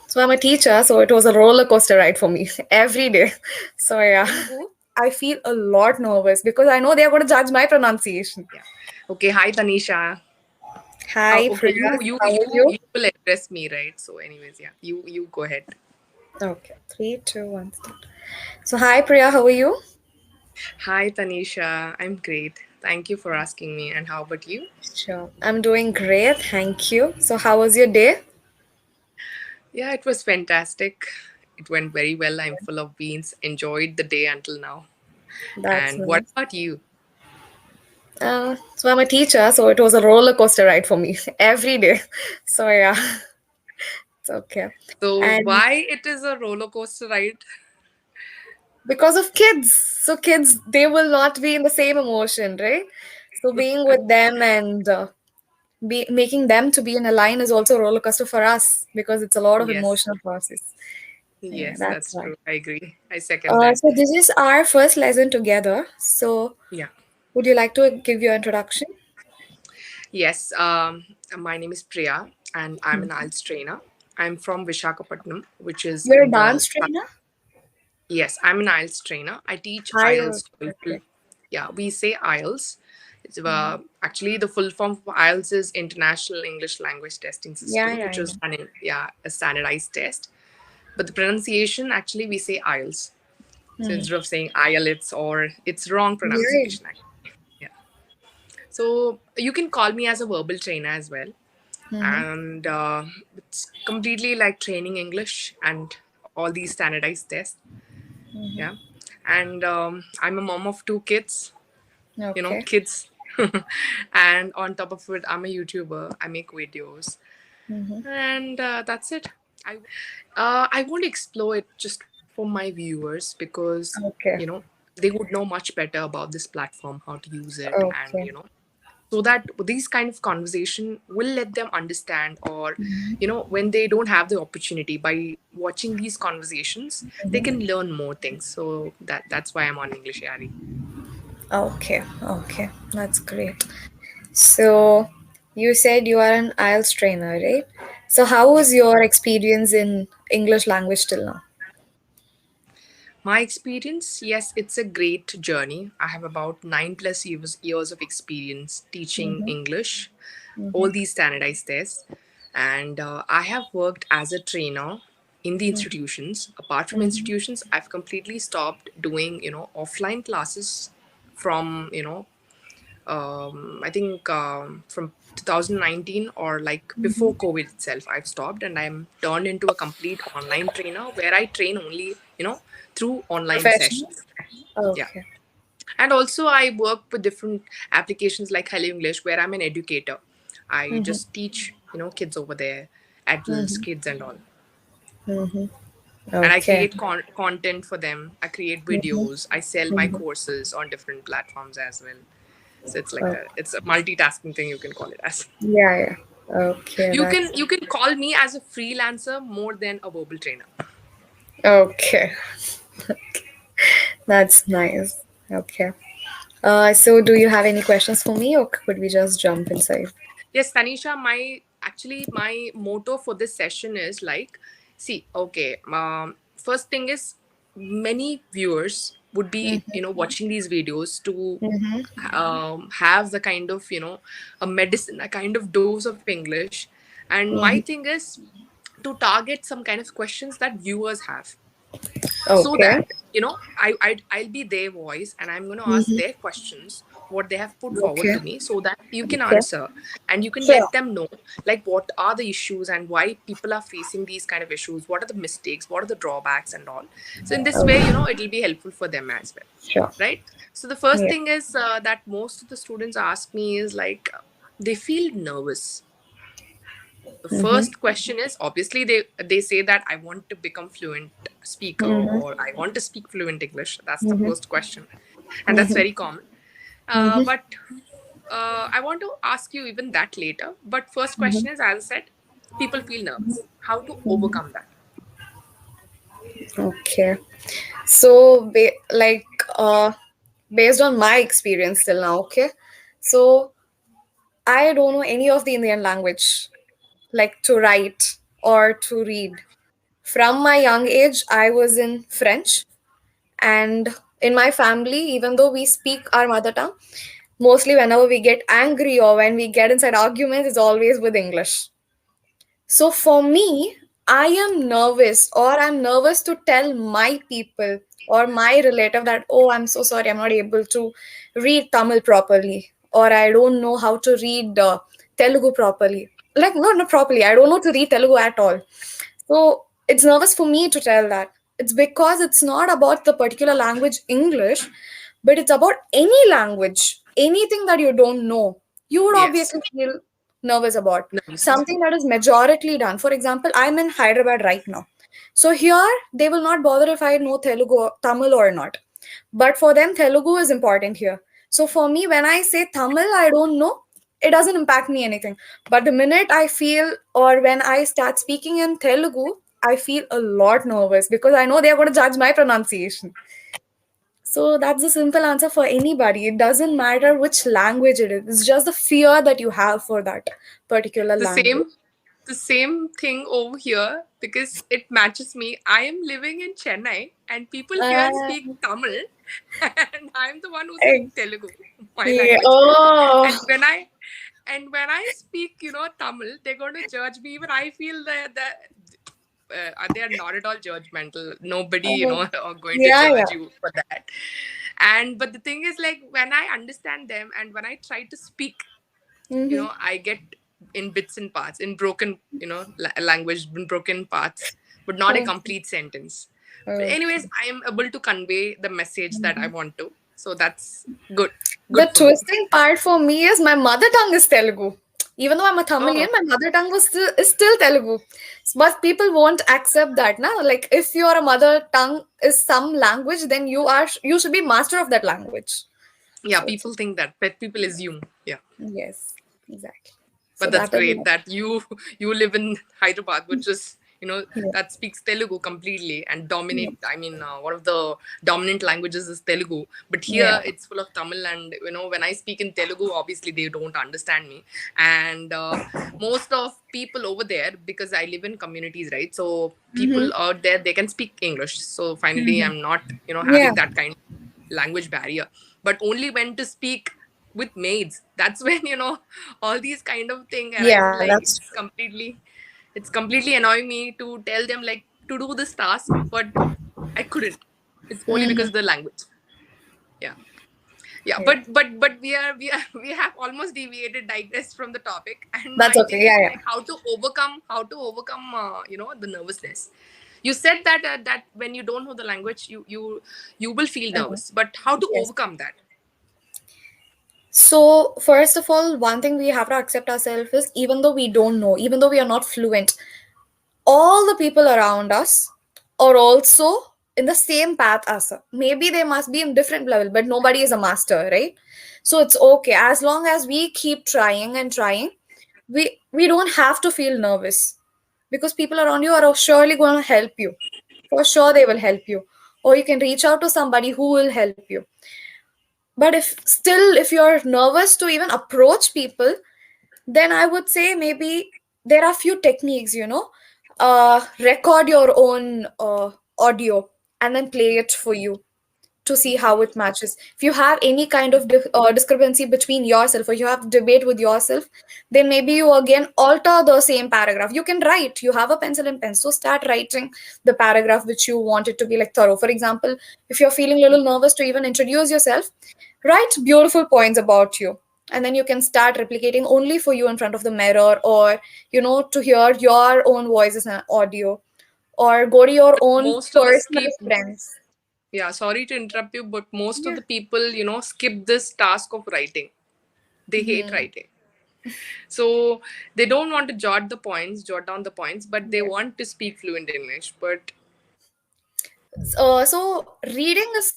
So I'm a teacher, so it was a roller coaster ride for me every day. So yeah, Who? I feel a lot nervous because I know they're going to judge my pronunciation. Yeah. Okay. Hi, Tanisha. How? Hi, Okay. Priya. You How you are you? you will address me, right? So, anyways, yeah. You go ahead. Okay, three, two, one. Start. So hi, Priya. How are you? Hi, Tanisha. I'm great. Thank you for asking me. And how about you? Sure. I'm doing great. Thank you. So how was your day? Yeah, it was fantastic. It went very well. I'm full of beans. Enjoyed the day until now. That's And what nice. about you? So I'm a teacher, so it was a roller coaster ride for me every day. So yeah, it's okay. So, And why it is a roller coaster ride? because of kids, so kids they will not be in the same emotion, right? So being with them and be making them to be in a line is also a roller coaster for us because it's a lot of Yes. emotional process. Yeah, Yes, that's that's why. true. I agree. I second that. So this is our first lesson together. So Yeah. would you like to give your introduction? Yes. My name is Priya, and I'm an IELTS trainer. I'm from Vishakhapatnam, which is You're a in the dance trainer. yes. I'm an IELTS trainer. I teach Hi. IELTS. Okay. Yeah, we say IELTS. It's actually the full form of IELTS is International English Language Testing Yeah, System, yeah, which I is know. a standardized test. But the pronunciation actually we say IELTS. So instead of saying IELTS or it's wrong Yeah. pronunciation. Actually. Yeah. So you can call me as a verbal trainer as well, Mm-hmm. and it's completely like training English and all these standardized tests. Yeah, and I'm a mom of two kids. Okay. Kids, and on top of it, I'm a YouTuber. I make videos, Mm-hmm. and that's it. I want to explore it just for my viewers because you Okay. know they would know much better about this platform, how to use it, and Okay. so that these kind of conversation will let them understand, or when they don't have the opportunity, by watching these conversations they can learn more things. So that's why I'm on English Yari. Okay. Okay. That's great. So you said you are an IELTS trainer, right? So how was your experience in English language till now? My experience, yes, it's a great journey. I have about 9+ years of experience teaching Mm-hmm. English, Mm-hmm. all these standardized tests. And I have worked as a trainer in the institutions. Apart from Mm-hmm. institutions, I've completely stopped doing, offline classes from, I think from 2019, or like before COVID itself, I've stopped and I'm turned into a complete online trainer where I train only, through online Professional? sessions. Yeah. Okay. And also, I work with different applications like Hello English, where I'm an educator. I Mm-hmm. just teach, kids over there, adults, Mm-hmm. kids, and all. Mm-hmm. And I Okay. create content for them. I create Mm-hmm. videos. I sell my Mm-hmm. courses on different platforms as well. So it's like Oh, it's a multitasking thing, you can call it as. yeah, yeah. Okay, You can that's you can call me as a freelancer more than a verbal trainer. okay. That's nice. Okay. So do you have any questions for me, or could we just jump inside? Yes, Tanisha, my motto for this session is like, see, okay, first thing is many viewers would be watching these videos to Mm-hmm. have the kind of a medicine, a kind of dose of English, and my Mm-hmm. thing is to target some kind of questions that viewers have, so Okay. that I'll be their voice and I'm going to ask Mm-hmm. their questions, what they have put forward Okay. to me, so that you can Okay. answer and you can Sure. let them know like what are the issues and why people are facing these kind of issues, what are the mistakes, what are the drawbacks and all. So in this way, Okay. it'll be helpful for them as well, Sure. right? So the first Yeah. thing is that most of the students ask me is like they feel nervous. The Mm-hmm. first question is, obviously they say that I want to become fluent speaker, Mm-hmm. or I want to speak fluent English. That's the Mm-hmm. first question, and that's Mm-hmm. very common. Mm-hmm. But I want to ask you even that later. But first Mm-hmm. question is, as I said, people feel nervous. How to Mm-hmm. overcome that? Okay. So, based on my experience till now, okay. So, I don't know any of the Indian language, like to write or to read. From my young age, I was in French, and in my family, even though we speak our mother tongue, mostly whenever we get angry or when we get inside arguments, it's always with English. So for me, I am nervous, or I'm nervous to tell my people or my relative that, oh, I'm so sorry, I'm not able to read Tamil properly, or I don't know how to read Telugu properly. Like, not properly, I don't know to read Telugu at all. So it's nervous for me to tell that. It's because it's not about the particular language, English, but it's about any language, anything that you don't know. You would Yes. obviously feel nervous about Nice. something that is majority done. For example, I'm in Hyderabad right now. So here they will not bother if I know Telugu or Tamil or not. But for them, Telugu is important here. So for me, when I say Tamil, I don't know, it doesn't impact me anything. But the minute I feel or when I start speaking in Telugu, I feel a lot nervous because I know they're going to judge my pronunciation. So that's the simple answer for anybody. It doesn't matter which language it is. It's just the fear that you have for that particular The language. same thing over here because it matches me. I am living in Chennai and people here Uh, speak Tamil and I'm the one who's in eh, Telugu, my yeah. language. Oh, And when I speak, Tamil, they're going to judge me. Even I feel that they are not at all judgmental. Nobody, oh, are going to yeah, judge yeah. you for that. And but the thing is, like, when I understand them and when I try to speak, Mm-hmm. I get in bits and parts, in broken, language, in broken parts, but not a Oh, complete sentence. But anyways, okay. I am able to convey the message that I Mhm. want to. So that's good. The Good for me. twisting part for me is my mother tongue is Telugu. Even though I'm a Tamilian, Oh, my mother tongue is still Telugu. But people won't accept that now. Like if your mother tongue is some language, then you should be master of that language. yeah, So it's people think that, but people assume. Yeah. yes, exactly. So But that's that is great that you you live in Hyderabad, which is yeah, that speaks Telugu completely and yeah, dominate. I mean, one of the dominant languages is Telugu, but here yeah. it's full of Tamil. And when I speak in Telugu, obviously they don't understand me. And most of people over there, because I live in communities, right? So people Mm-hmm. out there they can speak English. So finally, Mm-hmm. I'm not Yeah, having that kind of language barrier. But only when to speak with maids, that's when all these kind of thing. And I yeah, feel like that's it's completely annoying me to tell them like to do this task, but I couldn't. It's true. only Mm-hmm. because of the language. Yeah. Yeah, Yeah. but we have almost deviated, digressed from the topic. And That's my okay. thing is Yeah, yeah. like how to overcome the nervousness. You said that when you don't know the language, you will feel Uh-huh. nervous, but how to Yes. overcome that? So, first of all, one thing we have to accept ourselves is even though we don't know, even though we are not fluent, all the people around us are also in the same path as us. Maybe they must be in different level, but nobody is a master, right? So it's okay as long as we keep trying and trying. We don't have to feel nervous because people around you are surely going to help you. For sure, they will help you, or you can reach out to somebody who will help you. But if you're nervous to even approach people, then I would say maybe there are few techniques, record your own audio and then play it for you to see how it matches. If you have any kind of discrepancy between yourself or you have debate with yourself, then maybe you again alter the same paragraph. You can write, you have a pencil and pen, so start writing the paragraph which you want it to be like thorough. For example, if you're feeling a little nervous to even introduce yourself, write beautiful points about you, and then you can start replicating only for you in front of the mirror, or to hear your own voices and audio, or go to your But own most of us personal keep friends. Yeah, sorry to interrupt you, but most of Yeah. the people, skip this task of writing. They hate Hmm. writing. So they don't want to jot down the points, but they Yes. want to speak fluent English. But So reading is